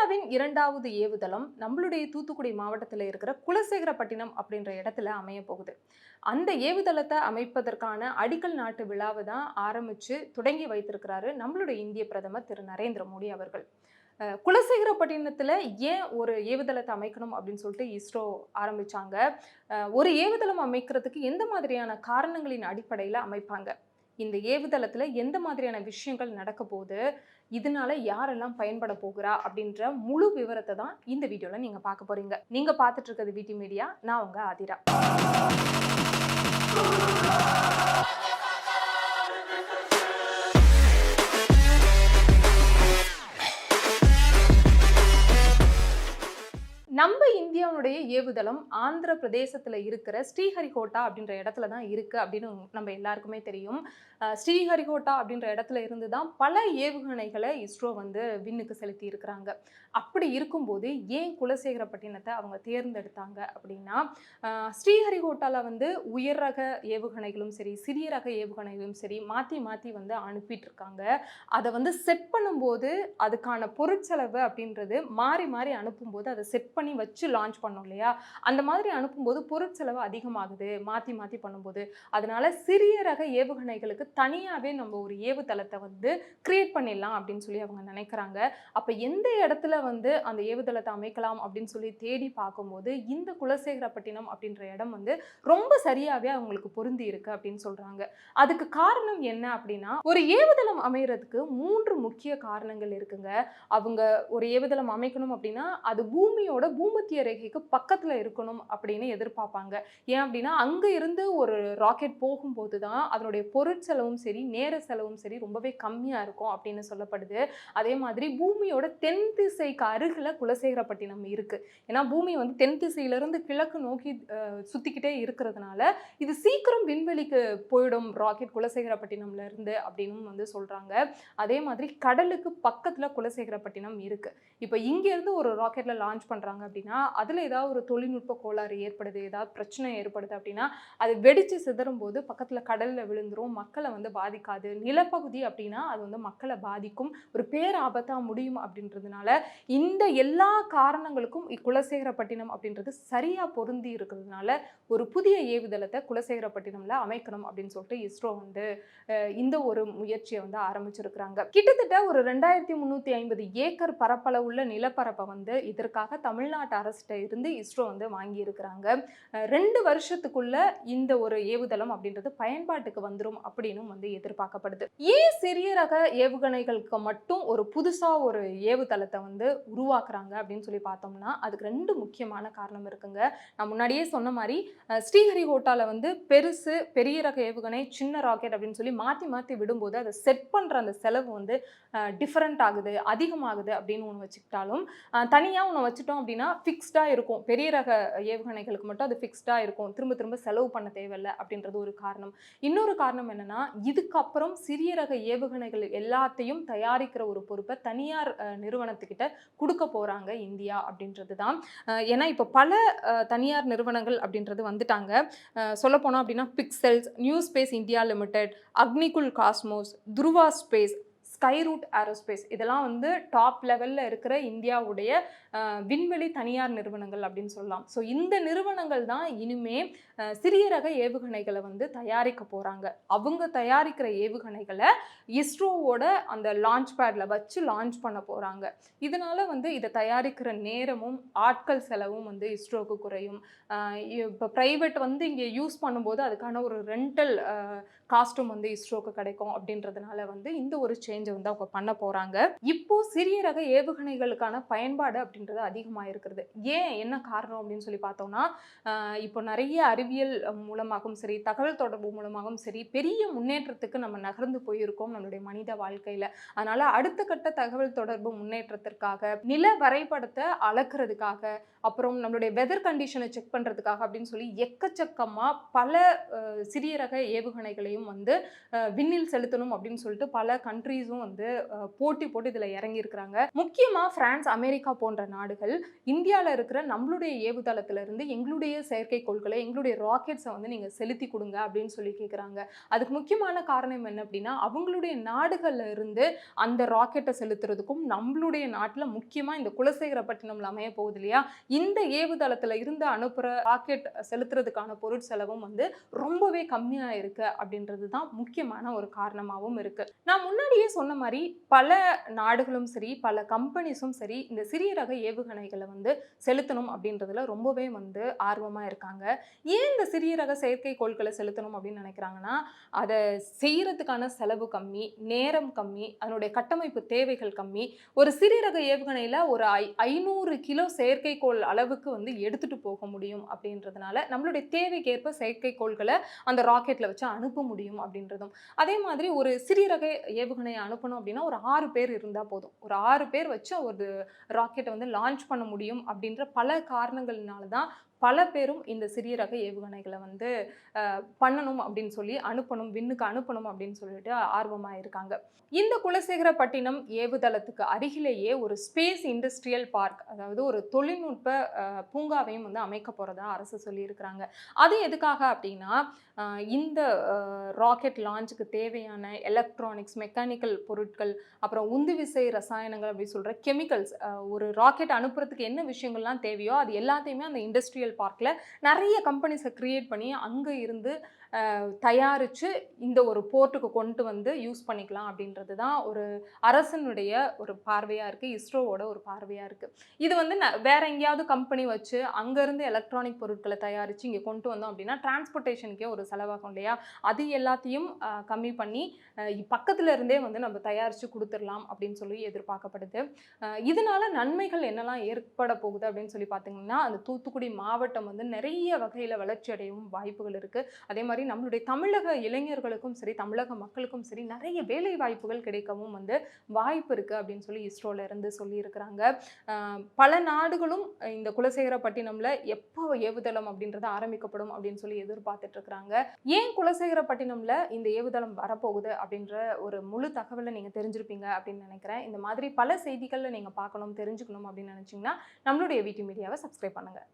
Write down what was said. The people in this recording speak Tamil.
இந்தியாவின் இரண்டாவது ஏவுதளம் நம்மளுடைய தூத்துக்குடி மாவட்டத்தில் இருக்கிற குலசேகரப்பட்டினம் அப்படின்ற இடத்துல அமைய போகுது. அந்த ஏவுதளத்தை அமைப்பதற்கான அடிக்கல் நாட்டு விழாவை தான் ஆரம்பிச்சு தொடங்கி வைத்திருக்கிறாரு நம்மளுடைய இந்திய பிரதமர் திரு நரேந்திர மோடி அவர்கள். குலசேகரப்பட்டினத்துல ஏன் ஒரு ஏவுதளத்தை அமைக்கணும் அப்படின்னு சொல்லிட்டு இஸ்ரோ ஆரம்பிச்சாங்க. ஒரு ஏவுதளம் அமைக்கிறதுக்கு எந்த மாதிரியான காரணங்களின் அடிப்படையில் அமைப்பாங்க, இந்த ஏவுதளத்துல எந்த மாதிரியான விஷயங்கள் நடக்க போகுது, இதனால யாரெல்லாம் பயன்பட போகிறா அப்படின்ற முழு விவரத்தை தான் இந்த வீடியோல நீங்க பார்க்க போறீங்க. நீங்க பார்த்துட்டு இருக்கிறது விடி மீடியா. நான் உங்க ஆதிரா. நம்ம இந்தியாவுடைய ஏவுதளம் ஆந்திர பிரதேசத்துல இருக்கிற ஸ்ரீஹரிகோட்டா அப்படின்ற இடத்துல தான் இருக்கு அப்படின்னு நம்ம எல்லாருக்குமே தெரியும். ஸ்ரீஹரிகோட்டா அப்படின்ற இடத்துல இருந்து தான் பல ஏவுகணைகளை இஸ்ரோ வந்து விண்ணுக்கு செலுத்தி இருக்கிறாங்க. அப்படி இருக்கும்போது ஏன் குலசேகரப்பட்டினத்தை அவங்க தேர்ந்தெடுத்தாங்க அப்படின்னா, ஸ்ரீஹரிகோட்டால வந்து உயர் ரக ஏவுகணைகளும் சரி, சிறிய ரக ஏவுகணைகளும் சரி மாற்றி மாற்றி வந்து அனுப்பிட்டு இருக்காங்க. அதை வந்து செட் பண்ணும்போது அதுக்கான பொருட்செலவு அப்படின்றது மாறி மாறி அனுப்பும்போது அதை செட் பண்ணி வச்சு லான்ச் பண்ணோம் இல்லையா, அந்த மாதிரி அனுப்பும்போது பொருட்செலவு அதிகமாகுது மாற்றி மாற்றி பண்ணும்போது. அதனால சிறிய ரக ஏவுகணைகளுக்கு தனியாகவே நம்ம ஒரு ஏவுதளத்தை வந்து கிரியேட் பண்ணிடலாம் அப்படின்னு சொல்லி அவங்க நினைக்கிறாங்க. அப்போ எந்த இடத்துல வந்து அந்த ஏவுதளத்தை அமைக்கலாம் அப்படின்னு சொல்லி தேடி பார்க்கும்போது இந்த குலசேகரப்பட்டினம் அப்படின்ற இடம் வந்து ரொம்ப சரியாகவே அவங்களுக்கு பொருந்தி இருக்கு அப்படின்னு சொல்றாங்க. அதுக்கு காரணம் என்ன அப்படின்னா, ஒரு ஏவுதளம் அமைகிறதுக்கு 3 முக்கிய காரணங்கள் இருக்குங்க. அவங்க ஒரு ஏவுதளம் அமைக்கணும் அப்படின்னா அது பூமியோட பூமத்திய ரேகைக்கு பக்கத்துல இருக்கணும் அப்படின்னு எதிர்பார்ப்பாங்க. ஏன் அப்படின்னா அங்க இருந்து ஒரு ராக்கெட் போகும்போது தான் அதனுடைய பொருட்செலவும் சரி, நேர செலவும் சரி ரொம்பவே கம்மியா இருக்கும் அப்படின்னு சொல்லப்படுது. அதே மாதிரி பூமியோட தென் திசைக்கு அருகில குலசேகரப்பட்டினம் இருக்கு. ஏன்னா பூமி வந்து தென் திசையிலிருந்து கிழக்கு நோக்கி சுத்திக்கிட்டே இருக்கிறதுனால இது சீக்கிரம் விண்வெளிக்கு போயிடும் ராக்கெட் குலசேகரப்பட்டினம்ல இருந்து அப்படின்னு வந்து சொல்றாங்க. அதே மாதிரி கடலுக்கு பக்கத்துல குலசேகரப்பட்டினம் இருக்கு. இப்போ இங்க இருந்து ஒரு ராக்கெட்ல லான்ச் பண்றாங்க அப்படின்னா அதுல ஏதாவது ஒரு தொழில்நுட்ப கோளாறு ஏற்படுது, ஏதாவது பிரச்சனை ஏற்படுது அப்படின்னா அது வெடிச்சு சிதறும் போது பக்கத்துல கடல்ல விழுந்துரும், மக்களை வந்து பாதிக்காது. நிலப்பகுதி அப்படின்னா அது வந்து மக்களை பாதிக்கும், ஒரு பேராபத்தா முடியும் அப்படின்றதுனால இந்த எல்லா காரணங்களுக்கும் குலசேகரப்பட்டினம் அப்படின்றது சரியா பொருந்தி இருக்கிறதுனால ஒரு புதிய ஏவுதளத்தை குலசேகரப்பட்டினம்ல அமைக்கணும் அப்படின்னு சொல்லிட்டு இஸ்ரோ வந்து இந்த ஒரு முயற்சியை வந்து ஆரம்பிச்சிருக்கிறாங்க. கிட்டத்தட்ட ஒரு 2350 ஏக்கர் பரப்பளவுள்ள நிலப்பரப்பை வந்து இதற்காக தமிழ்நாட்டு அரசிட்ட இருந்து இஸ்ரோ வந்து வாங்கி இருக்கிறாங்க. 2 வருஷத்துக்குள்ள இந்த ஒரு ஏவுதளம் அப்படின்றது பயன்பாட்டுக்கு வந்துடும் அப்படின்னு வந்து எதிர்பார்க்கப்படுது. ஏன் சிறிய ரக ஏவுகணைகளுக்கு மட்டும் ஒரு புதுசா ஒரு ஏவுதளத்தை வந்து உருவாக்குறாங்க அப்படின்னு சொல்லி பார்த்தோம்னா அதுக்கு 2 முக்கியமான காரணம் இருக்குங்க. நான் முன்னாடியே சொன்ன மாதிரி ஸ்ரீஹரிகோட்டால வந்து பெருசு பெரிய ரக ஏவுகணை, சின்ன ராக்கெட் அப்படின்னு சொல்லி மாற்றி மாற்றி விடும்போது அதை செட் பண்ற அந்த செலவு வந்து டிஃபரெண்ட் ஆகுது, அதிகமாகுது அப்படின்னு ஒன்று வச்சுக்கிட்டாலும் தனியாக ஒன்று வச்சுட்டோம் அப்படின்னா ஃபிக்ஸ்டாக இருக்கும். பெரிய ரக ஏவுகணைகளுக்கு மட்டும் அது ஃபிக்ஸ்டாக இருக்கும், திரும்ப திரும்ப செலவு பண்ண தேவையில்லை அப்படின்றது ஒரு காரணம். இன்னொரு காரணம் என்னன்னா, இதுக்கப்புறம் சிறிய ரக ஏவுகணைகள் எல்லாத்தையும் தயாரிக்கிற ஒரு பொறுப்பை தனியார் நிறுவனத்துக்கிட்ட கொடுக்க போறாங்க இந்தியா அப்படின்றது தான். ஏன்னா இப்போ பல தனியார் நிறுவனங்கள் அப்படின்றது வந்துட்டாங்க. சொல்லப்போனோம் அப்படின்னா பிக்செல்ஸ், நியூ ஸ்பேஸ் இந்தியா லிமிடெட், அக்னிகுல் காஸ்மோஸ், துருவா ஸ்பேஸ், ஸ்கைரூட் ஏரோஸ்பேஸ் இதெல்லாம் வந்து டாப் லெவலில் இருக்கிற இந்தியாவுடைய விண்வெளி தனியார் நிறுவனங்கள் அப்படின்னு சொல்லலாம். ஸோ இந்த நிறுவனங்கள் தான் இனிமே சிறிய ரக ஏவுகணைகளை வந்து தயாரிக்க போகிறாங்க. அவங்க தயாரிக்கிற ஏவுகணைகளை இஸ்ரோவோட அந்த லான்ச் பேடில் வச்சு லான்ச் பண்ண போகிறாங்க. இதனால் வந்து இதை தயாரிக்கிற நேரமும் ஆட்கள் செலவும் வந்து இஸ்ரோவுக்கு குறையும். இப்போ ப்ரைவேட் வந்து இங்கே யூஸ் பண்ணும்போது அதுக்கான ஒரு ரெண்டல் காஸ்ட்டும் வந்து இஸ்ரோவுக்கு கிடைக்கும் அப்படின்றதுனால வந்து இந்த ஒரு சேஞ்சை வந்து அவங்க பண்ண போகிறாங்க. இப்போ சிறிய ரக ஏவுகணைகளுக்கான பயன்பாடு அப்படின்றது அதிகமாக இருக்கிறது. ஏன், என்ன காரணம் அப்படின்னு சொல்லி பார்த்தோம்னா, இப்போ நிறைய அறிவியல் மூலமாகவும் சரி, தகவல் தொடர்பு மூலமாகவும் சரி பெரிய முன்னேற்றத்துக்கு நம்ம நகர்ந்து போயிருக்கோம் நம்மளுடைய மனித வாழ்க்கையில். அதனால் அடுத்த கட்ட தகவல் தொடர்பு முன்னேற்றத்திற்காக, நில வரைபடத்தை அளக்கிறதுக்காக, அப்புறம் நம்மளுடைய வெதர் கண்டிஷனை செக் பண்ணுறதுக்காக அப்படின்னு சொல்லி எக்கச்சக்கமாக பல சிறிய ரக ஏவுகணைகளையும் வந்து விண்ணில் செலுத்தணும் அப்படின்னு சொல்லிட்டு பல கண்ட்ரீஸும் நாடுகளும் வந்து போட்டி போட்டு இதுல இறங்கி இருக்கிறாங்க. முக்கியமா பிரான்ஸ், அமெரிக்கா போன்ற நாடுகள் இந்தியால இருக்கிற நம்மளுடைய ஏவுதளத்துல இருந்து எங்களுடைய செயற்கைக்கோள்களை, எங்களுடைய ராக்கெட்ஸ வந்து நீங்க செலுத்தி கொடுங்க அப்படின்னு சொல்லி கேட்குறாங்க. அதுக்கு முக்கியமான காரணம் என்ன அப்படின்னா, அவங்களுடைய நாடுகள்ல இருந்து அந்த ராக்கெட்ட செலுத்துறதுக்கும், நம்மளுடைய நாட்டுல முக்கியமா இந்த குலசேகரப்பட்டினம்ல அமைய போகுது இல்லையா? இந்த ஏவுதளத்துல இருந்து அனுப்புற ராக்கெட் செலுத்துறதுக்கான பொருட்செலவும் வந்து ரொம்பவே கம்மியா இருக்கு அப்படின்றது தான் முக்கியமான ஒரு காரணமாவும் இருக்கு. நான் முன்னாடியே சொன்ன மாரி பல நாடுகளும் சரி, பல கம்பெனிஸும் சரி, இந்த சிறிய ரக ஏவுகணைகள வந்து செலுத்தணும் அப்படின்றதுல ரொம்பவே வந்து ஆர்வமா இருக்காங்க. ஏன் இந்த சிறிய ரக செயற்கைக்கோள்கள செலுத்தணும் அப்படின்னு நினைக்கிறாங்கன்னா, அத செய்யறதுக்கான செலவு கம்மி, நேரம் கம்மி, அதனுடைய கட்டமைப்பு தேவைகள் கம்மி. ஒரு சிறிய ரக ஏவுகணையில ஒரு 500 கிலோ செயற்கைக்கோள் அளவுக்கு வந்து எடுத்துட்டு போக முடியும் அப்படின்றதுனால, நம்மளுடைய தேவைக்கேற்ப செயற்கைக்கோள்கள அந்த ராக்கெட்ல வச்சு அனுப்ப முடியும் அப்படின்றதும். அதே மாதிரி ஒரு சிறிய ரக ஏவுகணைய அனுப்பணும் அப்படின்னா, ஒரு 6 பேர் இருந்தா போதும். ஒரு 6 பேர் வச்சு ஒரு ராக்கெட்ட வந்து லான்ச் பண்ண முடியும் அப்படின்ற பல காரணங்கள்னால தான் பல பேரும் இந்த சிறிய ரக ஏவுகணைகள வந்து பண்ணணும் அப்படின்னு சொல்லி அனுப்பணும், விண்ணுக்கு அனுப்பணும் அப்படின்னு சொல்லிட்டு ஆர்வமா இருக்காங்க. இந்த குலசேகரப்பட்டினம் ஏவுதளத்துக்கு அருகிலேயே ஒரு ஸ்பேஸ் இண்டஸ்ட்ரியல் பார்க், அதாவது ஒரு தொழில்நுட்ப பூங்காவையும் வந்து அமைக்க போறதா அரசு சொல்லியிருக்கிறாங்க. அது எதுக்காக அப்படின்னா, இந்த ராக்கெட் லான்ச்சுக்கு தேவையான எலக்ட்ரானிக்ஸ், மெக்கானிக்கல் பொருட்கள், அப்புறம் உந்துவிசை ரசாயனங்கள் அப்படி சொல்ற கெமிக்கல்ஸ், ஒரு ராக்கெட் அனுப்புறதுக்கு என்ன விஷயங்கள்லாம் தேவையோ அது எல்லாத்தையுமே அந்த இண்டஸ்ட்ரியல் பார்க்ல நிறைய கம்பெனிஸை கிரியேட் பண்ணி அங்க இருந்து தயாரிச்சு இந்த ஒரு போர்ட்டுக்கு கொண்டு வந்து யூஸ் பண்ணிக்கலாம் அப்படின்றது தான் ஒரு அரசனுடைய ஒரு பார்வையா இருக்கு. இஸ்ரோவோட ஒரு பார்வையா இருக்கு. இது வந்து வேற எங்கேயாவது கம்பெனி வச்சு அங்கேருந்து எலக்ட்ரானிக் பொருட்களை தயாரித்து இங்கே கொண்டு வந்தோம் அப்படின்னா டிரான்ஸ்போர்ட்டேஷனுக்கே ஒரு செலவாகும் இல்லையா? அது எல்லாத்தையும் கம்மி பண்ணி பக்கத்துல இருந்தே வந்து நம்ம தயாரித்து கொடுத்துடலாம் அப்படின்னு சொல்லி எதிர்பார்க்கப்படுது. இதனால நன்மைகள் என்னெல்லாம் ஏற்பட போகுது அப்படின்னு சொல்லி பார்த்தீங்கன்னா, அந்த தூத்துக்குடி மாவட்டம் வந்து நிறைய வகையில் வளர்ச்சி அடையவும் வாய்ப்புகள் இருக்குது. அதே மாதிரி நம்மளுடைய தமிழக இளைஞர்களுக்கும் சரி, தமிழக மக்களுக்கும் சரி நிறைய வேலை வாய்ப்புகள் கிடைக்கவும் வந்து வாய்ப்பு இருக்குது அப்படின்னு சொல்லி இஸ்ரோல இருந்து சொல்லியிருக்கிறாங்க. பல நாடுகளும் இந்த குலசேகரப்பட்டினம்ல எப்போ ஏவுதளம் அப்படின்றது ஆரம்பிக்கப்படும் அப்படின்னு சொல்லி எதிர்பார்த்துட்டு இருக்கிறாங்க. ஏன் குலசேகரப்பட்டினம்ல இந்த ஏவுதளம் வரப்போகுது அப்படின்ற ஒரு முழு தகவலை நீங்க தெரிஞ்சிருப்பீங்க அப்படின்னு நினைக்கிறேன். இந்த மாதிரி பல செய்திகளை நீங்க பார்க்கணும், தெரிஞ்சுக்கணும் அப்படின்னு நினைச்சீங்கன்னா நம்மளுடைய வீட்டு மீடியாவை சப்ஸ்கிரைப் பண்ணுங்க.